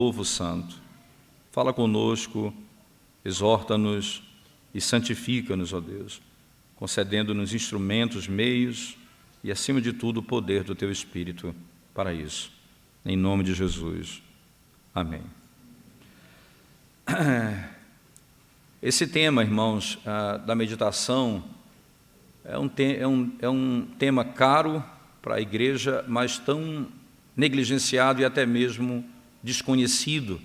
Povo santo, fala conosco, exorta-nos e santifica-nos, ó Deus, concedendo-nos instrumentos, meios e, acima de tudo, o poder do Teu Espírito para isso. Em nome de Jesus. Amém. Esse tema, irmãos, da meditação é um tema caro para a igreja, mas tão negligenciado e até mesmo desconhecido,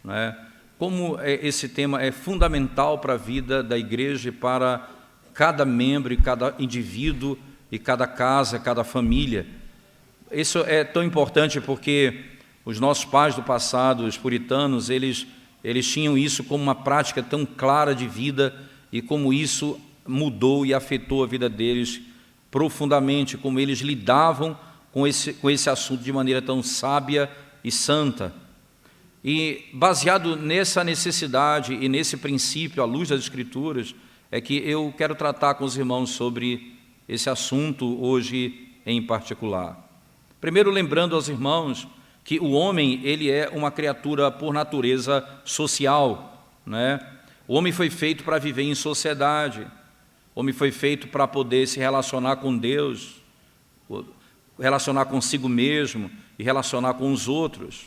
não é? Como esse tema é fundamental para a vida da igreja e para cada membro e cada indivíduo e cada casa, cada família. Isso é tão importante porque os nossos pais do passado, os puritanos, eles tinham isso como uma prática tão clara de vida e como isso mudou e afetou a vida deles profundamente, como eles lidavam com esse assunto de maneira tão sábia e santa. E baseado nessa necessidade e nesse princípio, à luz das Escrituras, é que eu quero tratar com os irmãos sobre esse assunto hoje em particular. Primeiro, lembrando aos irmãos que o homem, ele é uma criatura por natureza social, né? O homem foi feito para viver em sociedade, o homem foi feito para poder se relacionar com Deus, relacionar consigo mesmo e relacionar com os outros.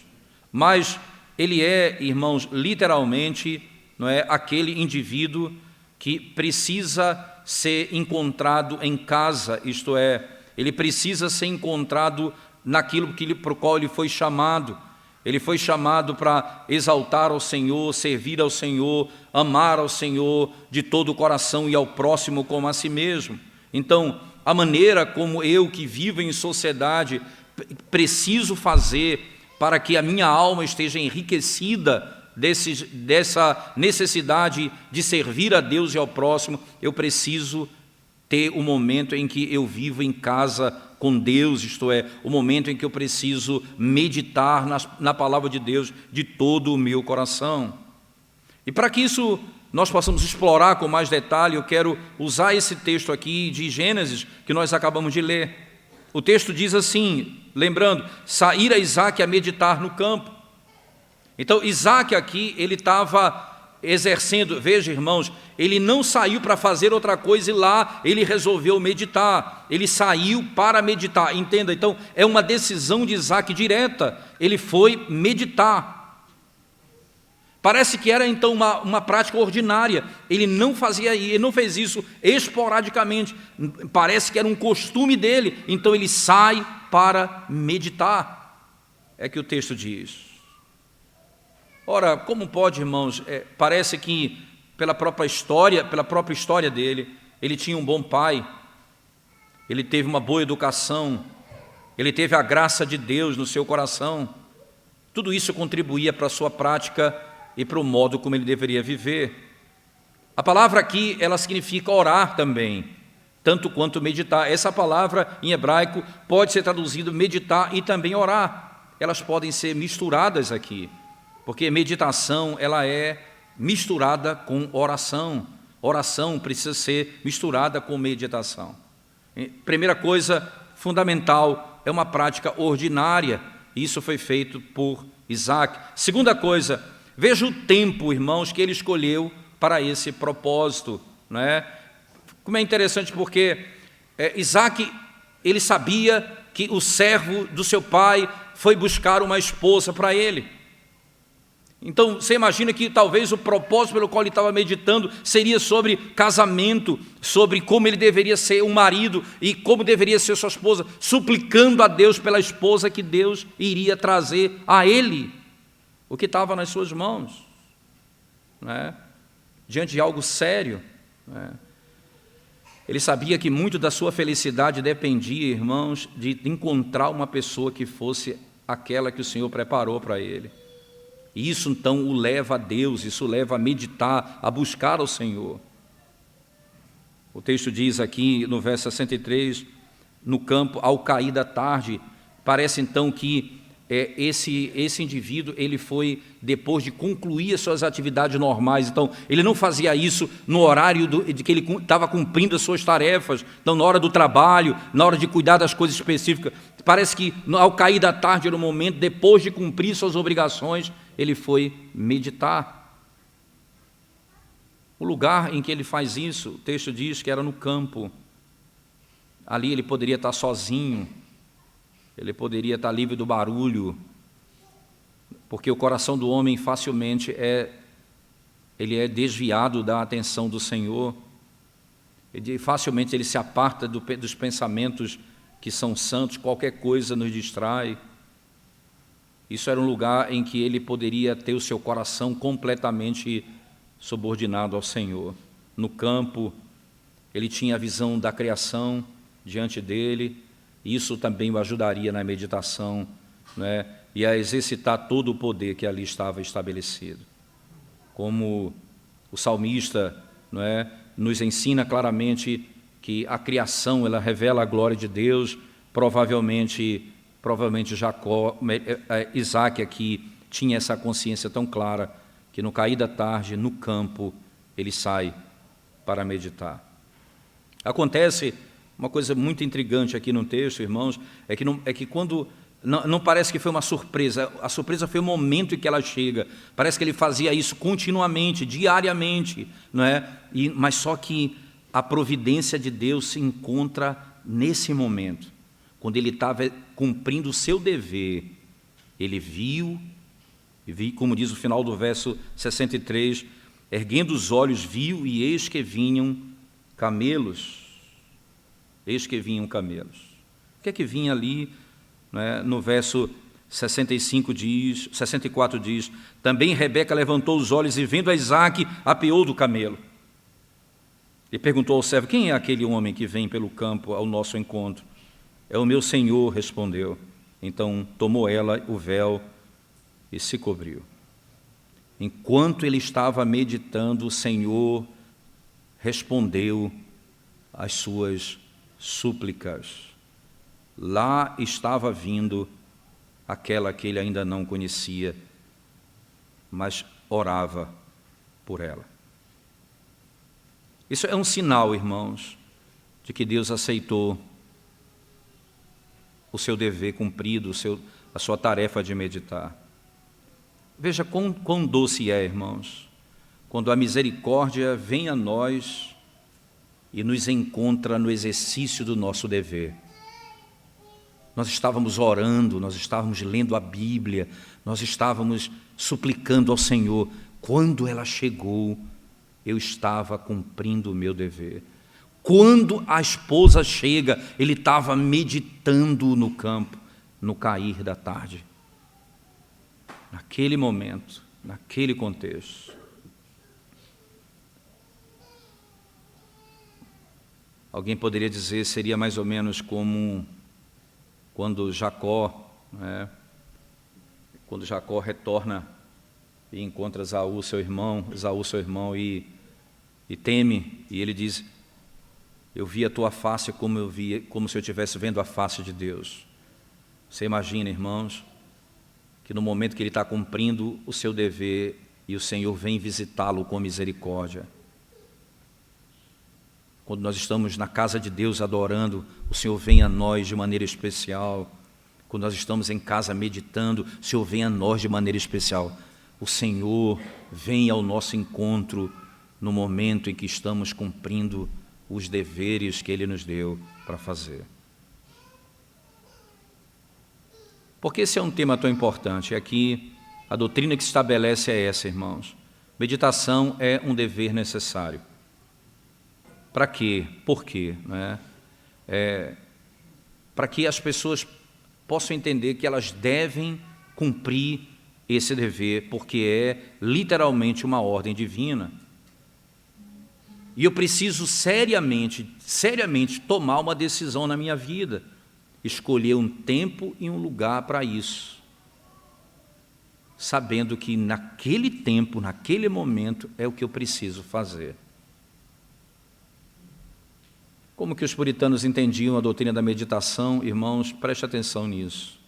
Mas ele é, irmãos, literalmente, não é, aquele indivíduo que precisa ser encontrado em casa, isto é, ele precisa ser encontrado naquilo para o qual ele foi chamado. Ele foi chamado para exaltar ao Senhor, servir ao Senhor, amar ao Senhor de todo o coração e ao próximo como a si mesmo. Então, a maneira como eu, que vivo em sociedade, preciso fazer para que a minha alma esteja enriquecida dessa necessidade de servir a Deus e ao próximo, eu preciso ter o momento em que eu vivo em casa com Deus, isto é, o momento em que eu preciso meditar na palavra de Deus de todo o meu coração. E para que isso nós possamos explorar com mais detalhe, eu quero usar esse texto aqui de Gênesis, que nós acabamos de ler. O texto diz assim, lembrando, saíra Isaque a meditar no campo. Então, Isaque aqui, ele estava exercendo, veja, irmãos, ele não saiu para fazer outra coisa e lá ele resolveu meditar, ele saiu para meditar, entenda, então é uma decisão de Isaque direta, ele foi meditar. Parece que era então uma prática ordinária, ele não fez isso esporadicamente, parece que era um costume dele, então ele sai para meditar, é que o texto diz. Ora, como pode, irmãos, parece que pela própria história dele, ele tinha um bom pai, ele teve uma boa educação, ele teve a graça de Deus no seu coração, tudo isso contribuía para a sua prática e para o modo como ele deveria viver. A palavra aqui, ela significa orar também, tanto quanto meditar. Essa palavra em hebraico pode ser traduzida meditar e também orar. Elas podem ser misturadas aqui, porque meditação, ela é misturada com oração. Oração precisa ser misturada com meditação. Primeira coisa fundamental, é uma prática ordinária. Isso foi feito por Isaque. Segunda coisa, veja o tempo, irmãos, que ele escolheu para esse propósito, não é? Como é interessante, porque Isaque, ele sabia que o servo do seu pai foi buscar uma esposa para ele. Então, você imagina que talvez o propósito pelo qual ele estava meditando seria sobre casamento, sobre como ele deveria ser um marido e como deveria ser sua esposa, suplicando a Deus pela esposa que Deus iria trazer a ele, o que estava nas suas mãos, né? Diante de algo sério, né? Ele sabia que muito da sua felicidade dependia, irmãos, de encontrar uma pessoa que fosse aquela que o Senhor preparou para ele. E isso então o leva a Deus, isso o leva a meditar, a buscar ao Senhor. O texto diz aqui no verso 63, no campo, ao cair da tarde, parece então que esse indivíduo, ele foi, depois de concluir as suas atividades normais, então, ele não fazia isso no horário de que ele estava cumprindo as suas tarefas, então, na hora do trabalho, na hora de cuidar das coisas específicas. Parece que, ao cair da tarde, era o momento, depois de cumprir suas obrigações, ele foi meditar. O lugar em que ele faz isso, o texto diz que era no campo. Ali ele poderia estar sozinho, ele poderia estar livre do barulho, porque o coração do homem facilmente ele é desviado da atenção do Senhor, facilmente ele se aparta dos pensamentos que são santos, qualquer coisa nos distrai. Isso era um lugar em que ele poderia ter o seu coração completamente subordinado ao Senhor. No campo, ele tinha a visão da criação diante dele, e isso também o ajudaria na meditação, né, e a exercitar todo o poder que ali estava estabelecido. Como o salmista, não é, nos ensina claramente que a criação ela revela a glória de Deus, provavelmente Isaac aqui tinha essa consciência tão clara que no cair da tarde, no campo, ele sai para meditar. Acontece uma coisa muito intrigante aqui no texto, irmãos, é que quando não parece que foi uma surpresa, a surpresa foi o momento em que ela chega. Parece que ele fazia isso continuamente, diariamente, não é? Mas só que a providência de Deus se encontra nesse momento, quando ele estava cumprindo o seu dever. Ele viu, como diz o final do verso 63, erguendo os olhos, viu, e eis que vinham camelos. Eis que vinham camelos. O que é que vinha ali? No verso 64 diz, também Rebeca levantou os olhos e vendo a Isaque, apeou do camelo. E perguntou ao servo, quem é aquele homem que vem pelo campo ao nosso encontro? É o meu senhor, respondeu. Então tomou ela o véu e se cobriu. Enquanto ele estava meditando, o Senhor respondeu às suas súplicas. Lá estava vindo aquela que ele ainda não conhecia, mas orava por ela. Isso é um sinal, irmãos, de que Deus aceitou o seu dever cumprido, a sua tarefa de meditar. Veja quão doce é, irmãos, quando a misericórdia vem a nós e nos encontra no exercício do nosso dever. Nós estávamos orando, nós estávamos lendo a Bíblia, nós estávamos suplicando ao Senhor. Quando ela chegou, eu estava cumprindo o meu dever. Quando a esposa chega, ele estava meditando no campo, no cair da tarde. Naquele momento, naquele contexto. Alguém poderia dizer, seria mais ou menos como quando Jacó, quando Jacó retorna e encontra Esaú, seu irmão, e teme, e ele diz, eu vi a tua face como se eu estivesse vendo a face de Deus. Você imagina, irmãos, que no momento que ele está cumprindo o seu dever e o Senhor vem visitá-lo com misericórdia. Quando nós estamos na casa de Deus adorando, o Senhor vem a nós de maneira especial. Quando nós estamos em casa meditando, o Senhor vem a nós de maneira especial. O Senhor vem ao nosso encontro no momento em que estamos cumprindo os deveres que Ele nos deu para fazer. Por que esse é um tema tão importante? Aqui, a doutrina que se estabelece é essa, irmãos. Meditação é um dever necessário. Para quê? Por quê? Para que as pessoas possam entender que elas devem cumprir esse dever, porque é literalmente uma ordem divina. E eu preciso seriamente tomar uma decisão na minha vida, escolher um tempo e um lugar para isso, sabendo que naquele tempo, naquele momento, é o que eu preciso fazer. Como que os puritanos entendiam a doutrina da meditação? Irmãos, preste atenção nisso.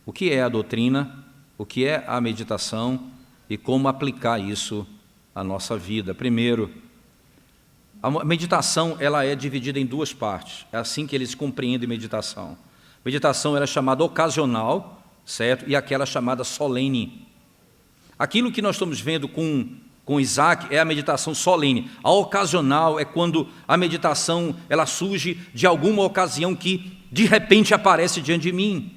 O que é a doutrina? O que é a meditação? E como aplicar isso à nossa vida? Primeiro, a meditação ela é dividida em duas partes. É assim que eles compreendem meditação. Meditação ela é chamada ocasional, certo? E aquela chamada solene. Aquilo que nós estamos vendo com Isaac é a meditação solene. A ocasional é quando a meditação ela surge de alguma ocasião que de repente aparece diante de mim.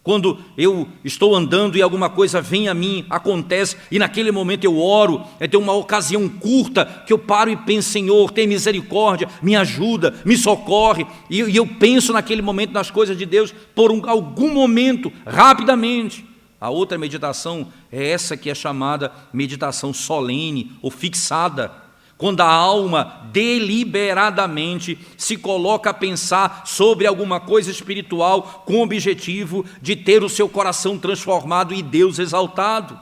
Quando eu estou andando e alguma coisa vem a mim, acontece, e naquele momento eu oro, tem uma ocasião curta que eu paro e penso, Senhor, tem misericórdia, me ajuda, me socorre, e eu penso naquele momento nas coisas de Deus por algum momento, rapidamente. A outra meditação é essa que é chamada meditação solene ou fixada, quando a alma deliberadamente se coloca a pensar sobre alguma coisa espiritual com o objetivo de ter o seu coração transformado e Deus exaltado.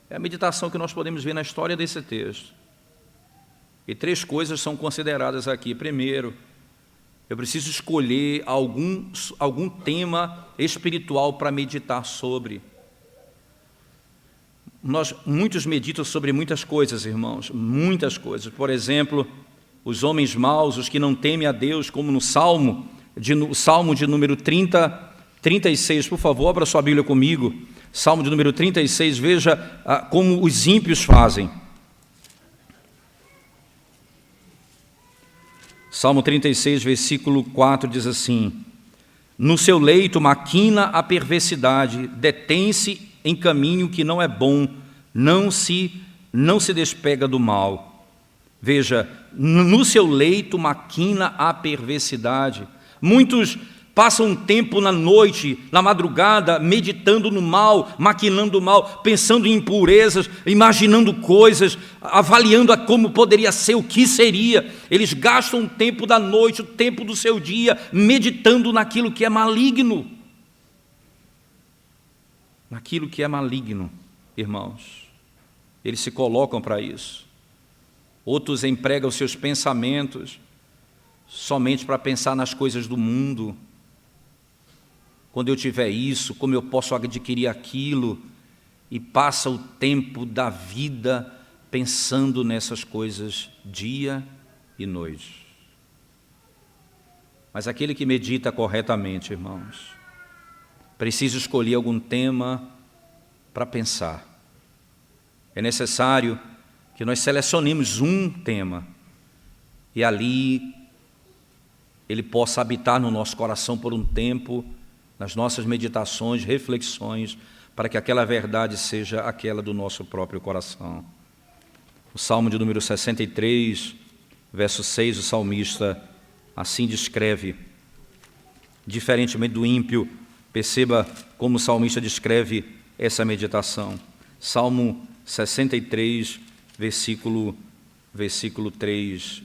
É a meditação que nós podemos ver na história desse texto. E 3 coisas são consideradas aqui. Primeiro, eu preciso escolher algum tema espiritual para meditar sobre. Muitos meditam sobre muitas coisas, irmãos, muitas coisas. Por exemplo, os homens maus, os que não temem a Deus, como no Salmo de número 36. Por favor, abra sua Bíblia comigo. Salmo de número 36, veja como os ímpios fazem. Salmo 36, versículo 4 diz assim: no seu leito maquina a perversidade, detém-se em caminho que não é bom, não se despega do mal. Veja, no seu leito maquina a perversidade. Muitos passam tempo na noite, na madrugada, meditando no mal, maquinando o mal, pensando em impurezas, imaginando coisas, avaliando como poderia ser, o que seria. Eles gastam o tempo da noite, o tempo do seu dia, meditando naquilo que é maligno. Naquilo que é maligno, irmãos. Eles se colocam para isso. Outros empregam seus pensamentos somente para pensar nas coisas do mundo. Quando eu tiver isso, como eu posso adquirir aquilo? E passa o tempo da vida pensando nessas coisas dia e noite. Mas aquele que medita corretamente, irmãos, precisa escolher algum tema para pensar. É necessário que nós selecionemos um tema e ali ele possa habitar no nosso coração por um tempo, nas nossas meditações, reflexões, para que aquela verdade seja aquela do nosso próprio coração. O Salmo de número 63, verso 6, o salmista assim descreve, diferentemente do ímpio. Perceba como o salmista descreve essa meditação. Salmo 63, versículo 63,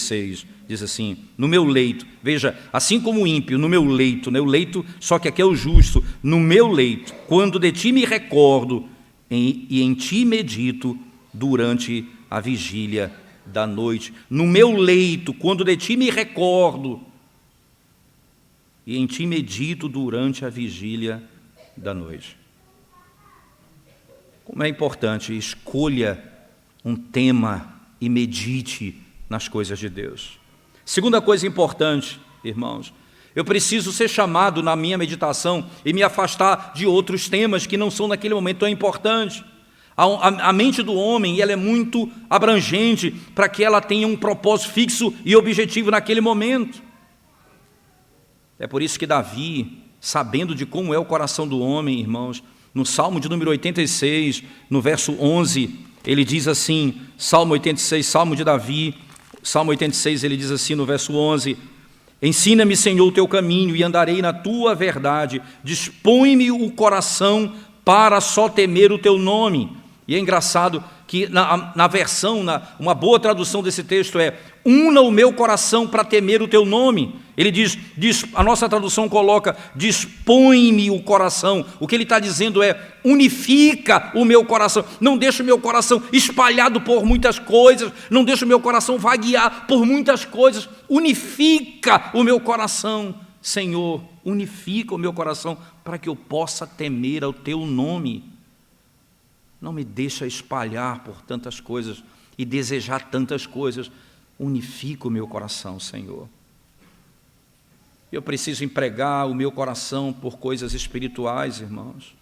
6, diz assim: no meu leito, veja, assim como o ímpio, no meu leito, só que aqui é o justo, no meu leito, quando de ti me recordo e em ti medito durante a vigília da noite. No meu leito, quando de ti me recordo e em ti medito durante a vigília da noite. Como é importante, escolha um tema e medite nas coisas de Deus. Segunda coisa importante, irmãos, eu preciso ser chamado na minha meditação e me afastar de outros temas que não são naquele momento tão importantes. A mente do homem ela é muito abrangente para que ela tenha um propósito fixo e objetivo naquele momento. É por isso que Davi, sabendo de como é o coração do homem, irmãos, no Salmo de número 86, no verso 11, ele diz assim, Salmo 86, Salmo de Davi, Salmo 86, ele diz assim no verso 11: ensina-me, Senhor, o teu caminho e andarei na tua verdade, dispõe-me o coração para só temer o teu nome. E é engraçado que na versão, uma boa tradução desse texto é: una o meu coração para temer o teu nome. Ele diz, a nossa tradução coloca, dispõe-me o coração. O que ele está dizendo é, unifica o meu coração. Não deixa o meu coração espalhado por muitas coisas, não deixa o meu coração vaguear por muitas coisas. Unifica o meu coração, Senhor, unifica o meu coração para que eu possa temer ao teu nome. Não me deixa espalhar por tantas coisas e desejar tantas coisas. Unifica o meu coração, Senhor. Eu preciso empregar o meu coração por coisas espirituais, irmãos,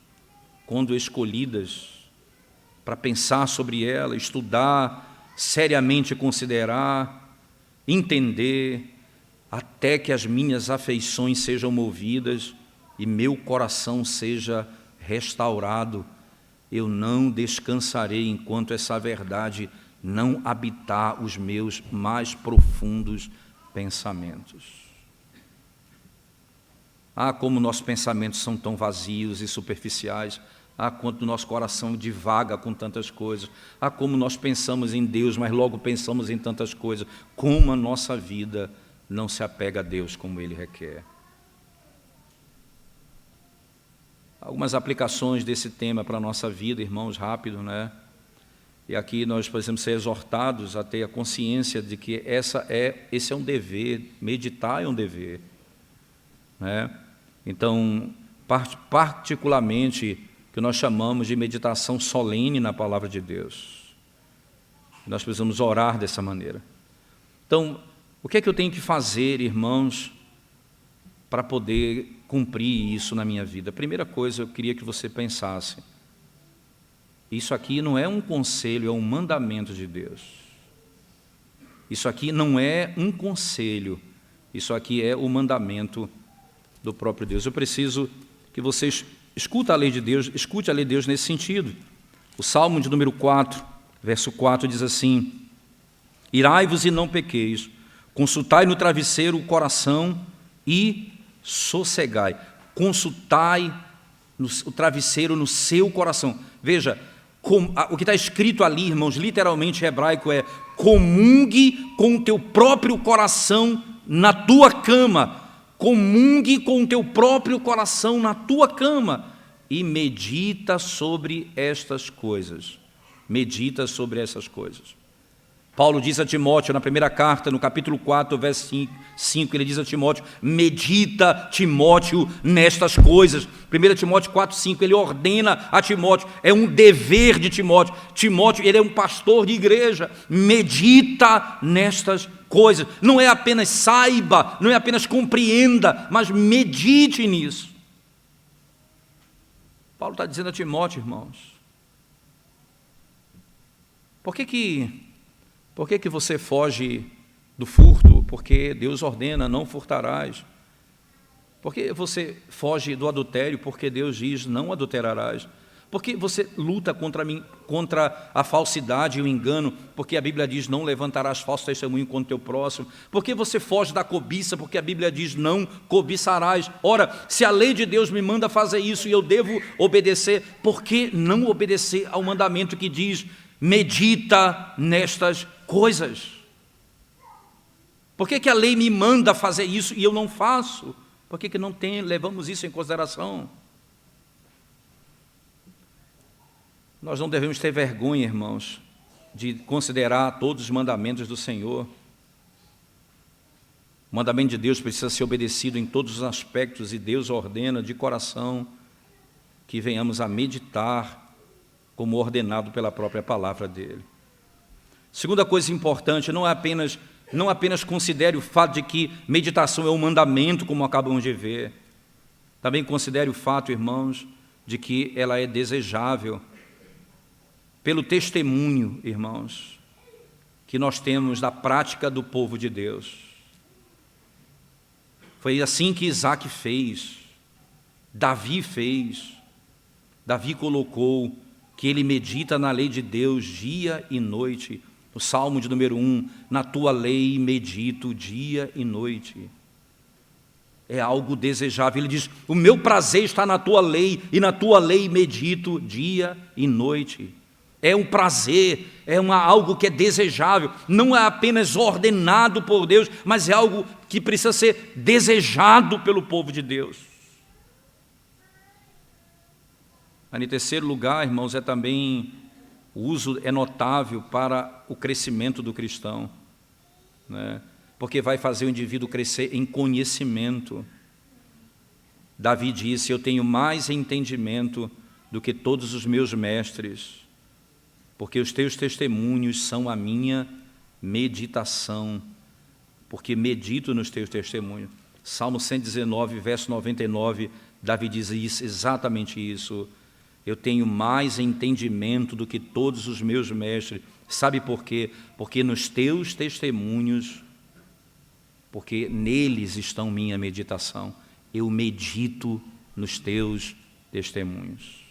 quando escolhidas, para pensar sobre ela, estudar, seriamente considerar, entender, até que as minhas afeições sejam movidas e meu coração seja restaurado. Eu não descansarei enquanto essa verdade não habitar os meus mais profundos pensamentos. Ah, como nossos pensamentos são tão vazios e superficiais. Ah, quanto o nosso coração divaga com tantas coisas. Ah, como nós pensamos em Deus, mas logo pensamos em tantas coisas. Como a nossa vida não se apega a Deus como Ele requer. Algumas aplicações desse tema para a nossa vida, irmãos, rápido, né? E aqui nós precisamos ser exortados a ter a consciência de que esse é um dever, meditar é um dever, né? Então, particularmente, que nós chamamos de meditação solene na palavra de Deus. Nós precisamos orar dessa maneira. Então, o que é que eu tenho que fazer, irmãos, para poder cumprir isso na minha vida? A primeira coisa, eu queria que você pensasse, isso aqui não é um conselho, é um mandamento de Deus. Isso aqui não é um conselho, isso aqui é o mandamento do próprio Deus. Eu preciso que vocês escutem a lei de Deus, escute a lei de Deus nesse sentido. O Salmo de número 4, verso 4 diz assim: irai-vos e não pequeis, consultai no travesseiro o coração e sossegai. Consultai o travesseiro no seu coração. Veja, o que está escrito ali, irmãos, literalmente hebraico é: comungue com o teu próprio coração na tua cama. Comungue com o teu próprio coração na tua cama e medita sobre estas coisas. Medita sobre essas coisas. Paulo diz a Timóteo, na primeira carta, no capítulo 4, verso 5, ele diz a Timóteo: medita, Timóteo, nestas coisas. 1 Timóteo 4, 5, ele ordena a Timóteo, é um dever de Timóteo. Timóteo, ele é um pastor de igreja, medita nestas coisas. Não é apenas saiba, não é apenas compreenda, mas medite nisso. Paulo está dizendo a Timóteo, irmãos, por que você foge do furto? Porque Deus ordena, não furtarás. Por que você foge do adultério? Porque Deus diz, não adulterarás. Por que você luta contra a falsidade e o engano? Porque a Bíblia diz, não levantarás falso testemunho contra o teu próximo. Por que você foge da cobiça? Porque a Bíblia diz, não cobiçarás. Ora, se a lei de Deus me manda fazer isso e eu devo obedecer, por que não obedecer ao mandamento que diz, medita nestas coisas? Por que a lei me manda fazer isso e eu não faço? Por que não levamos isso em consideração? Nós não devemos ter vergonha, irmãos, de considerar todos os mandamentos do Senhor. O mandamento de Deus precisa ser obedecido em todos os aspectos e Deus ordena de coração que venhamos a meditar como ordenado pela própria palavra dele. Segunda coisa importante, não apenas considere o fato de que meditação é um mandamento, como acabamos de ver. Também considere o fato, irmãos, de que ela é desejável pelo testemunho, irmãos, que nós temos da prática do povo de Deus. Foi assim que Isaac fez, Davi fez. Davi colocou que ele medita na lei de Deus dia e noite. O Salmo de número 1, na tua lei medito dia e noite. É algo desejável. Ele diz, o meu prazer está na tua lei, e na tua lei medito dia e noite. É um prazer, algo que é desejável, não é apenas ordenado por Deus, mas é algo que precisa ser desejado pelo povo de Deus. Em terceiro lugar, irmãos, o uso é notável para o crescimento do cristão, né? Porque vai fazer o indivíduo crescer em conhecimento. Davi disse, eu tenho mais entendimento do que todos os meus mestres, porque os teus testemunhos são a minha meditação, porque medito nos teus testemunhos. Salmo 119, verso 99, Davi diz isso, exatamente isso. Eu tenho mais entendimento do que todos os meus mestres. Sabe por quê? Porque nos teus testemunhos, porque neles estão minha meditação. Eu medito nos teus testemunhos.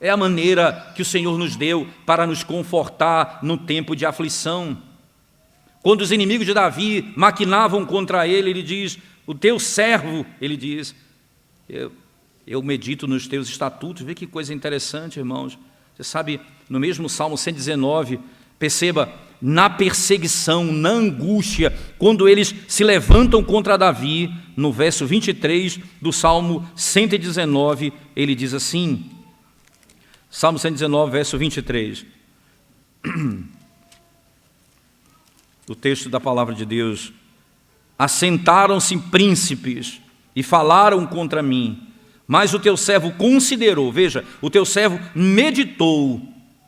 É a maneira que o Senhor nos deu para nos confortar no tempo de aflição. Quando os inimigos de Davi maquinavam contra ele, ele diz, o teu servo, ele diz, eu medito nos teus estatutos. Vê que coisa interessante, irmãos. Você sabe, no mesmo Salmo 119, perceba, na perseguição, na angústia, quando eles se levantam contra Davi, no verso 23 do Salmo 119, ele diz assim, Salmo 119, verso 23, do texto da palavra de Deus, assentaram-se príncipes e falaram contra mim, mas o teu servo considerou, veja, o teu servo meditou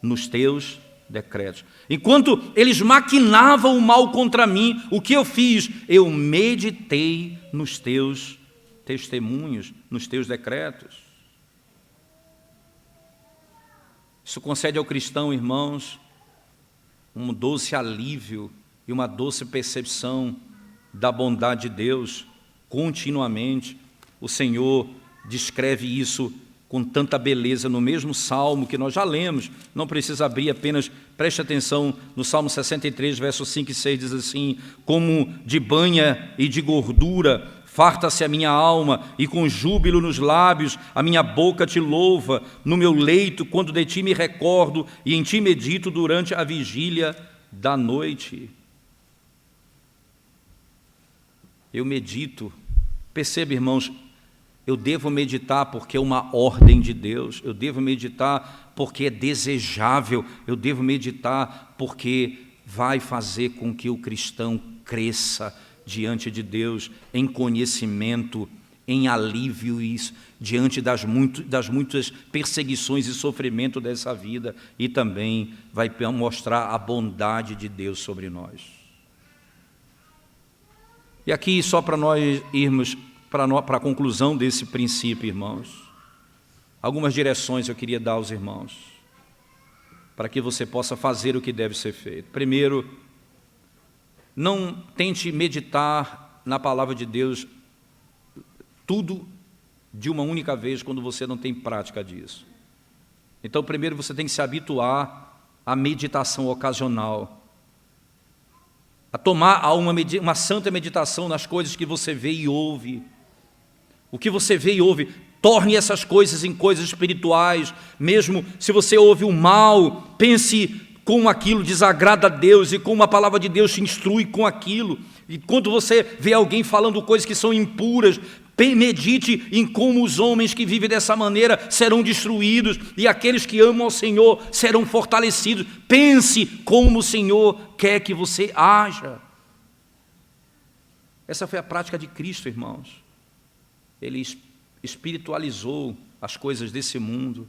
nos teus decretos. Enquanto eles maquinavam o mal contra mim, o que eu fiz? Eu meditei nos teus testemunhos, nos teus decretos. Isso concede ao cristão, irmãos, um doce alívio e uma doce percepção da bondade de Deus. Continuamente, o Senhor descreve isso com tanta beleza no mesmo Salmo que nós já lemos, não precisa abrir, apenas preste atenção no Salmo 63, versos 5 e 6, diz assim, como de banha e de gordura, farta-se a minha alma, e com júbilo nos lábios, a minha boca te louva, no meu leito, quando de ti me recordo, e em ti medito durante a vigília da noite. Eu medito, perceba, irmãos, eu devo meditar porque é uma ordem de Deus, eu devo meditar porque é desejável, eu devo meditar porque vai fazer com que o cristão cresça diante de Deus em conhecimento, em alívio diante das muitas perseguições e sofrimento dessa vida, e também vai mostrar a bondade de Deus sobre nós. E aqui, só para nós irmos para a conclusão desse princípio, irmãos, algumas direções eu queria dar aos irmãos, para que você possa fazer o que deve ser feito. Primeiro, não tente meditar na palavra de Deus tudo de uma única vez, quando você não tem prática disso. Então, primeiro você tem que se habituar à meditação ocasional, a tomar uma santa meditação nas coisas que você vê e ouve. O que você vê e ouve, torne essas coisas em coisas espirituais. Mesmo se você ouve o mal, pense como aquilo desagrada a Deus e como a palavra de Deus te instrui com aquilo. E quando você vê alguém falando coisas que são impuras, medite em como os homens que vivem dessa maneira serão destruídos e aqueles que amam ao Senhor serão fortalecidos. Pense como o Senhor quer que você haja. Essa foi a prática de Cristo, irmãos. Ele espiritualizou as coisas desse mundo.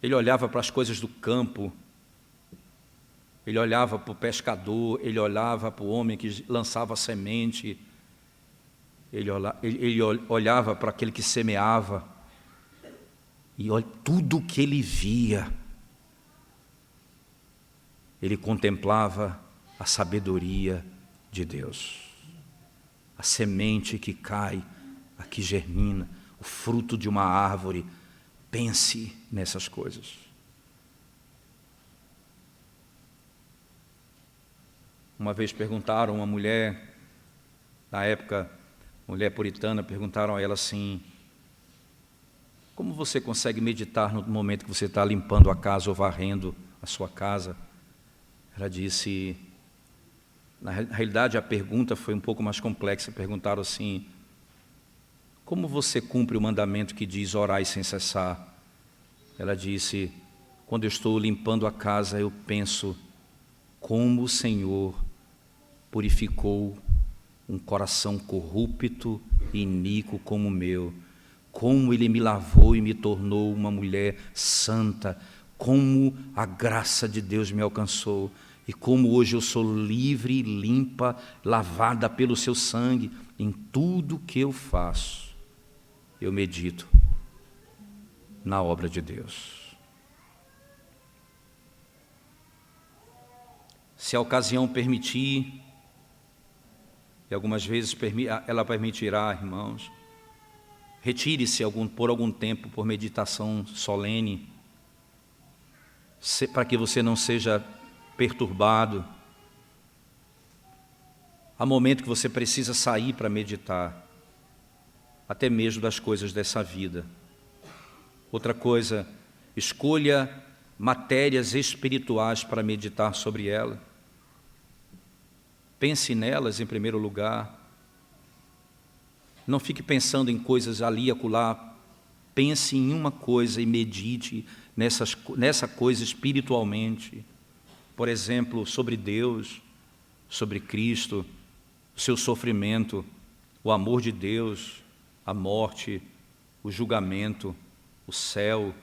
Ele olhava para as coisas do campo, ele olhava para o pescador, ele olhava para o homem que lançava a semente, ele olhava para aquele que semeava, e tudo que ele via, ele contemplava a sabedoria de Deus. A semente que cai, a que germina, o fruto de uma árvore. Pense nessas coisas. Uma vez perguntaram a uma mulher, na época, mulher puritana, perguntaram a ela assim, como você consegue meditar no momento que você está limpando a casa ou varrendo a sua casa? Ela disse, na realidade a pergunta foi um pouco mais complexa, perguntaram assim, como você cumpre o mandamento que diz orai sem cessar? Ela disse, quando eu estou limpando a casa, eu penso como o Senhor purificou um coração corrupto e iníquo como o meu, como Ele me lavou e me tornou uma mulher santa, como a graça de Deus me alcançou. E como hoje eu sou livre, limpa, lavada pelo seu sangue, em tudo que eu faço, eu medito na obra de Deus. Se a ocasião permitir, e algumas vezes ela permitirá, irmãos, retire-se por algum tempo por meditação solene, para que você não seja perturbado. Há momento que você precisa sair para meditar, até mesmo das coisas dessa vida. Outra coisa, escolha matérias espirituais para meditar sobre ela. Pense nelas em primeiro lugar. Não fique pensando em coisas ali e acolá. Pense em uma coisa e medite nessa coisa espiritualmente. Por exemplo, sobre Deus, sobre Cristo, o seu sofrimento, o amor de Deus, a morte, o julgamento, o céu,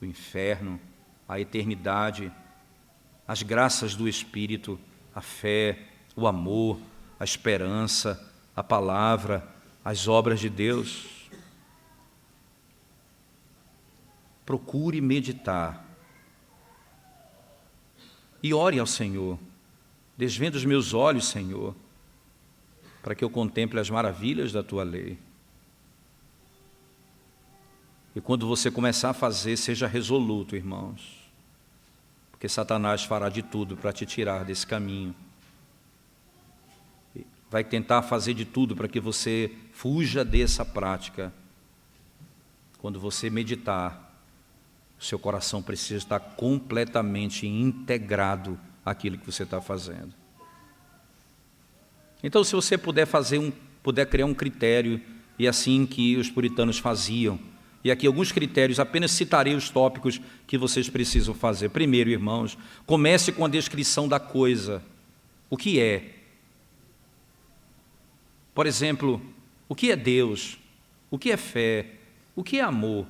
o inferno, a eternidade, as graças do Espírito, a fé, o amor, a esperança, a palavra, as obras de Deus. Procure meditar. E ore ao Senhor. Desvenda os meus olhos, Senhor, para que eu contemple as maravilhas da Tua lei. E quando você começar a fazer, seja resoluto, irmãos, porque Satanás fará de tudo para te tirar desse caminho. Vai tentar fazer de tudo para que você fuja dessa prática. Quando você meditar, o seu coração precisa estar completamente integrado àquilo que você está fazendo. Então, se você puder criar um critério, e assim que os puritanos faziam, e aqui alguns critérios, apenas citarei os tópicos que vocês precisam fazer. Primeiro, irmãos, comece com a descrição da coisa. O que é? Por exemplo, o que é Deus? O que é fé? O que é amor?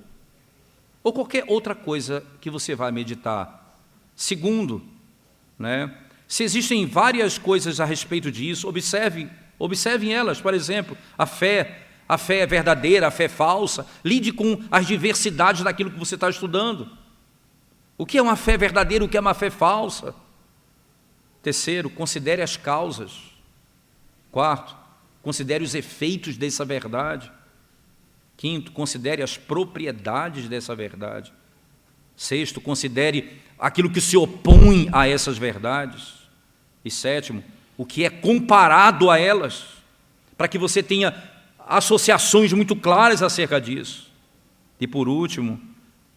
Ou qualquer outra coisa que você vai meditar. Segundo, se existem várias coisas a respeito disso, observem elas. Por exemplo, a fé é verdadeira, a fé é falsa. Lide com as diversidades daquilo que você está estudando. O que é uma fé verdadeira, o que é uma fé falsa? Terceiro, considere as causas. Quarto, considere os efeitos dessa verdade. Quinto, considere as propriedades dessa verdade. Sexto, considere aquilo que se opõe a essas verdades. E sétimo, o que é comparado a elas, para que você tenha associações muito claras acerca disso. E por último,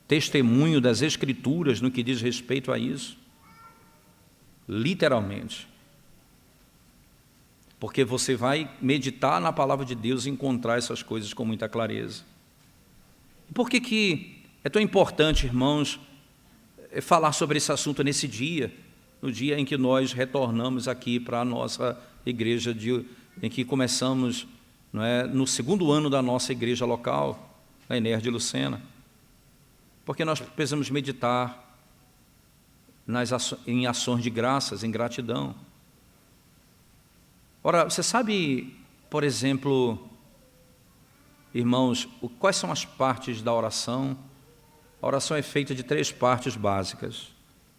testemunho das Escrituras no que diz respeito a isso. Literalmente. Porque você vai meditar na palavra de Deus e encontrar essas coisas com muita clareza. Por que é tão importante, irmãos, falar sobre esse assunto nesse dia, no dia em que nós retornamos aqui para a nossa igreja, em que começamos no segundo ano da nossa igreja local, na Ener de Lucena? Porque nós precisamos meditar em ações de graças, em gratidão. Ora, você sabe, por exemplo, irmãos, quais são as partes da oração? A oração é feita de 3 partes básicas.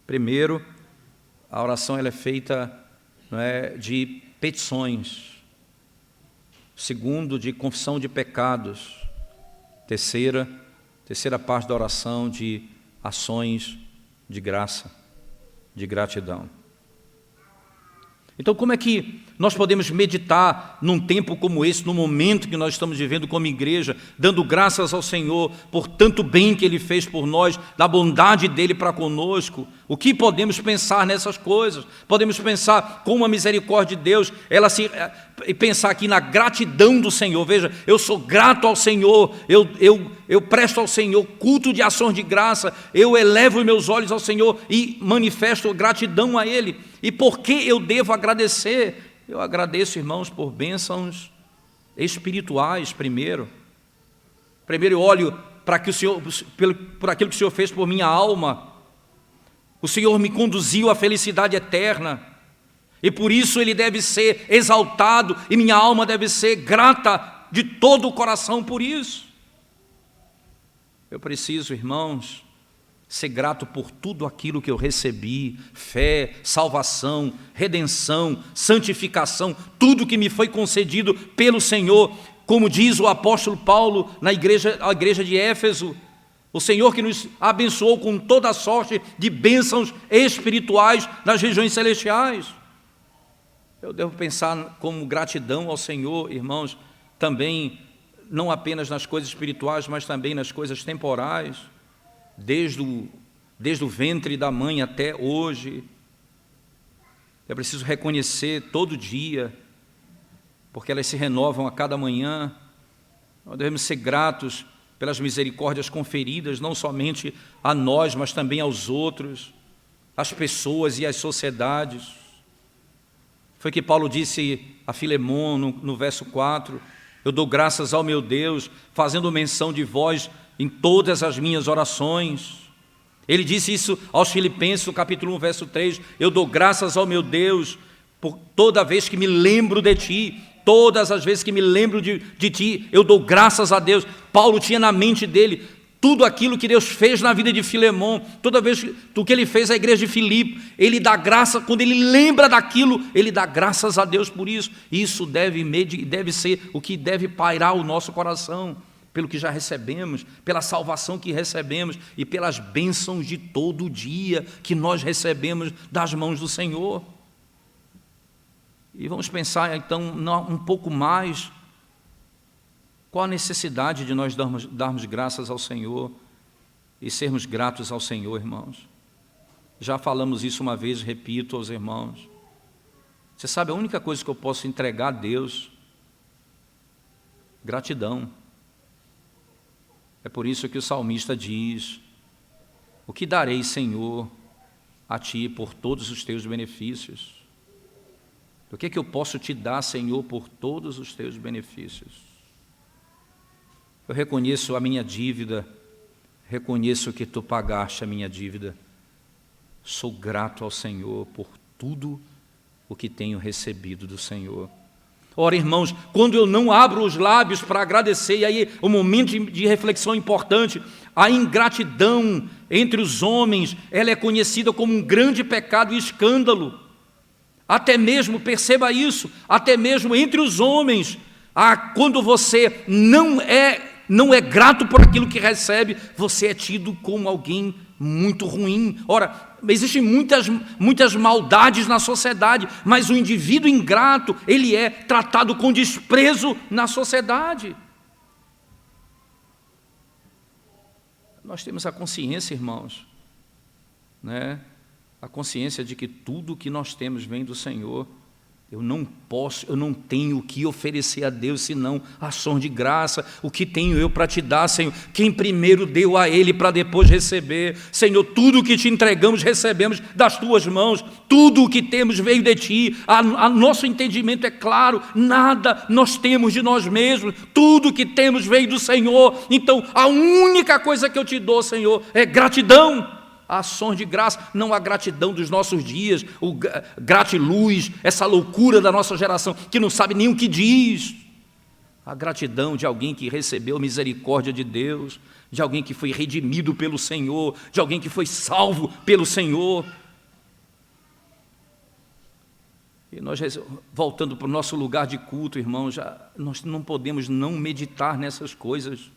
Primeiro, a oração ela é feita de petições. Segundo, de confissão de pecados. Terceira parte da oração, de ações de graça, de gratidão. Então, como é que nós podemos meditar num tempo como esse, no momento que nós estamos vivendo como igreja, dando graças ao Senhor por tanto bem que Ele fez por nós, da bondade dEle para conosco? O que podemos pensar nessas coisas? Podemos pensar como a misericórdia de Deus, e pensar aqui na gratidão do Senhor. Veja, eu sou grato ao Senhor, eu presto ao Senhor culto de ações de graça, eu elevo os meus olhos ao Senhor e manifesto gratidão a Ele. E por que eu devo agradecer? Eu agradeço, irmãos, por bênçãos espirituais primeiro. Primeiro eu olho para por aquilo que o Senhor fez por minha alma. O Senhor me conduziu à felicidade eterna. E por isso Ele deve ser exaltado e minha alma deve ser grata de todo o coração por isso. Eu preciso, irmãos, ser grato por tudo aquilo que eu recebi, fé, salvação, redenção, santificação, tudo que me foi concedido pelo Senhor. Como diz o apóstolo Paulo a igreja de Éfeso, o Senhor que nos abençoou com toda a sorte de bênçãos espirituais nas regiões celestiais. Eu devo pensar como gratidão ao Senhor, irmãos, também, não apenas nas coisas espirituais, mas também nas coisas temporais, desde o ventre da mãe até hoje. É preciso reconhecer todo dia, porque elas se renovam a cada manhã. Nós devemos ser gratos pelas misericórdias conferidas, não somente a nós, mas também aos outros, às pessoas e às sociedades. Foi que Paulo disse a Filemon no verso 4, eu dou graças ao meu Deus, fazendo menção de vós em todas as minhas orações. Ele disse isso aos Filipenses, no capítulo 1, verso 3, eu dou graças ao meu Deus, por toda vez que me lembro de ti, todas as vezes que me lembro de ti, eu dou graças a Deus. Paulo tinha na mente dele tudo aquilo que Deus fez na vida de Filemon, toda vez do que ele fez à igreja de Filipe, ele dá graça, quando ele lembra daquilo, ele dá graças a Deus por isso. Isso deve ser o que deve pairar o nosso coração, pelo que já recebemos, pela salvação que recebemos e pelas bênçãos de todo dia que nós recebemos das mãos do Senhor. E vamos pensar então um pouco mais. Qual a necessidade de nós darmos graças ao Senhor e sermos gratos ao Senhor, irmãos? Já falamos isso uma vez, repito aos irmãos. Você sabe, a única coisa que eu posso entregar a Deus, gratidão. É por isso que o salmista diz, o que darei, Senhor, a Ti por todos os Teus benefícios? O que é que eu posso te dar, Senhor, por todos os Teus benefícios? Eu reconheço a minha dívida, reconheço que Tu pagaste a minha dívida. Sou grato ao Senhor por tudo o que tenho recebido do Senhor. Ora, irmãos, quando eu não abro os lábios para agradecer, e aí o momento de reflexão importante, a ingratidão entre os homens, ela é conhecida como um grande pecado e escândalo. Até mesmo, perceba isso, até mesmo entre os homens, quando você não é grato por aquilo que recebe, você é tido como alguém muito ruim. Ora, existem muitas maldades na sociedade, mas o indivíduo ingrato, ele é tratado com desprezo na sociedade. Nós temos a consciência, irmãos, né? A consciência de que tudo que nós temos vem do Senhor. Eu não tenho o que oferecer a Deus, senão ações de graça. O que tenho eu para te dar, Senhor? Quem primeiro deu a Ele para depois receber. Senhor, tudo o que te entregamos, recebemos das Tuas mãos. Tudo o que temos veio de Ti. Nosso entendimento é claro, nada nós temos de nós mesmos. Tudo o que temos veio do Senhor. Então, a única coisa que eu te dou, Senhor, é gratidão. Ações de graça, não a gratidão dos nossos dias, o gratiluz, essa loucura da nossa geração, que não sabe nem o que diz. A gratidão de alguém que recebeu a misericórdia de Deus, de alguém que foi redimido pelo Senhor, de alguém que foi salvo pelo Senhor. E nós, voltando para o nosso lugar de culto, irmãos, nós não podemos não meditar nessas coisas,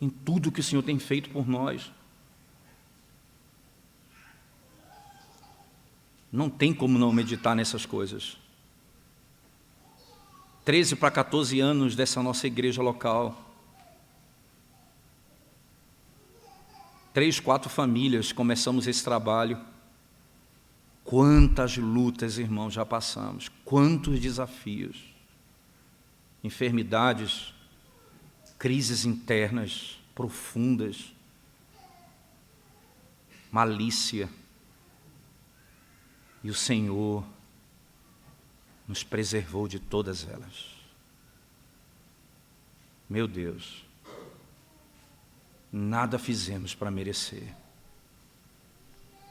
em tudo que o Senhor tem feito por nós. Não tem como não meditar nessas coisas. 13 para 14 anos dessa nossa igreja local. 3, 4 famílias começamos esse trabalho. Quantas lutas, irmãos, já passamos. Quantos desafios. Enfermidades, crises internas profundas, malícia. E o Senhor nos preservou de todas elas. Meu Deus, nada fizemos para merecer.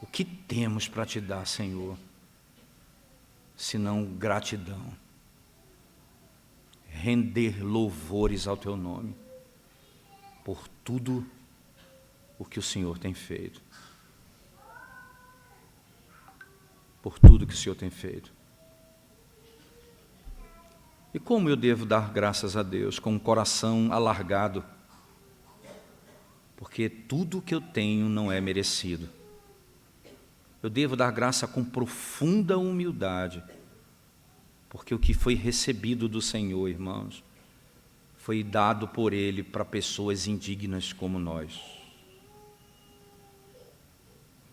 O que temos para te dar, Senhor, senão gratidão? Render louvores ao teu nome por tudo o que o Senhor tem feito. Por tudo que o Senhor tem feito. E como eu devo dar graças a Deus com o coração alargado? Porque tudo que eu tenho não é merecido. Eu devo dar graça com profunda humildade, porque o que foi recebido do Senhor, irmãos, foi dado por Ele para pessoas indignas como nós.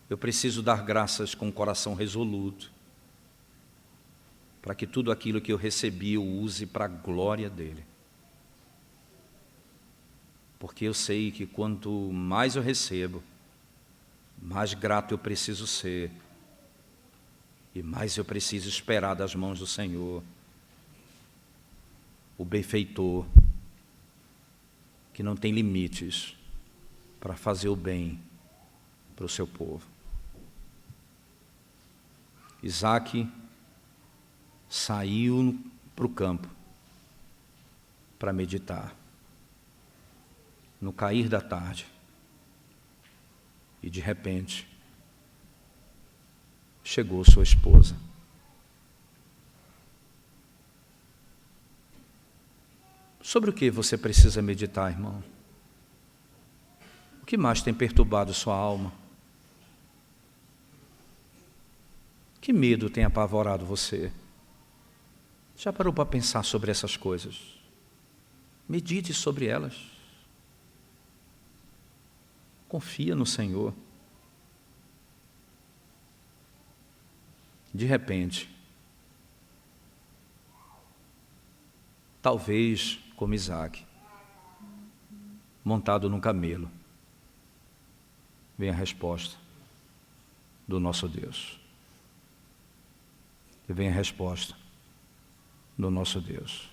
Eu preciso dar graças com o coração resoluto, para que tudo aquilo que eu recebi eu use para a glória dEle. Porque eu sei que quanto mais eu recebo, mais grato eu preciso ser, e mais eu preciso esperar das mãos do Senhor, o benfeitor, que não tem limites para fazer o bem para o seu povo. Isaac saiu para o campo para meditar. No cair da tarde, e de repente, chegou sua esposa. Sobre o que você precisa meditar, irmão? O que mais tem perturbado sua alma? Que medo tem apavorado você? Já parou para pensar sobre essas coisas? Medite sobre elas. Confia no Senhor. De repente, talvez como Isaac, montado num camelo, vem a resposta do nosso Deus. E vem a resposta do nosso Deus.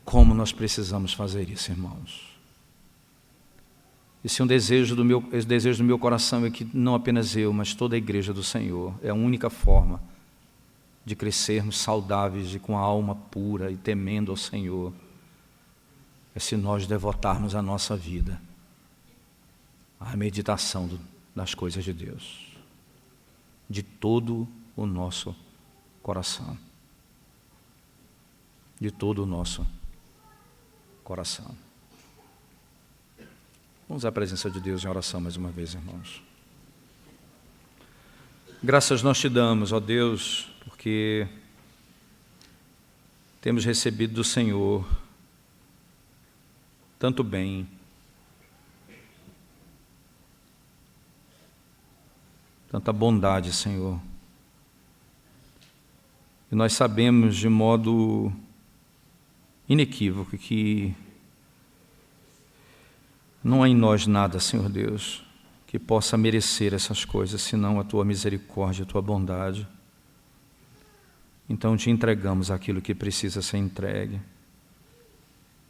Como nós precisamos fazer isso, irmãos? Esse é um desejo do meu coração, é que não apenas eu, mas toda a igreja do Senhor, é a única forma de crescermos saudáveis e com a alma pura e temendo ao Senhor, é se nós devotarmos a nossa vida à meditação das coisas de Deus, de todo o nosso coração. De todo o nosso coração. Vamos à presença de Deus em oração mais uma vez, irmãos. Graças nós te damos, ó Deus, porque temos recebido do Senhor tanto bem, tanta bondade, Senhor. E nós sabemos de modo inequívoco que não há em nós nada, Senhor Deus, que possa merecer essas coisas, senão a Tua misericórdia, a Tua bondade. Então te entregamos aquilo que precisa ser entregue.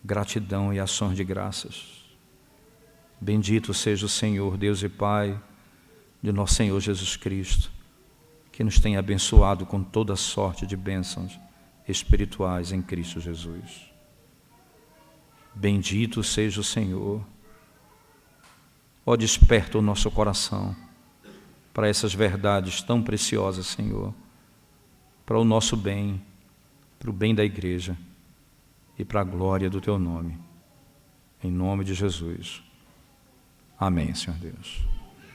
Gratidão e ações de graças. Bendito seja o Senhor, Deus e Pai de nosso Senhor Jesus Cristo, que nos tem abençoado com toda sorte de bênçãos espirituais em Cristo Jesus. Bendito seja o Senhor. Ó, desperta o nosso coração para essas verdades tão preciosas, Senhor, para o nosso bem, para o bem da igreja e para a glória do Teu nome. Em nome de Jesus. Amém, Senhor Deus.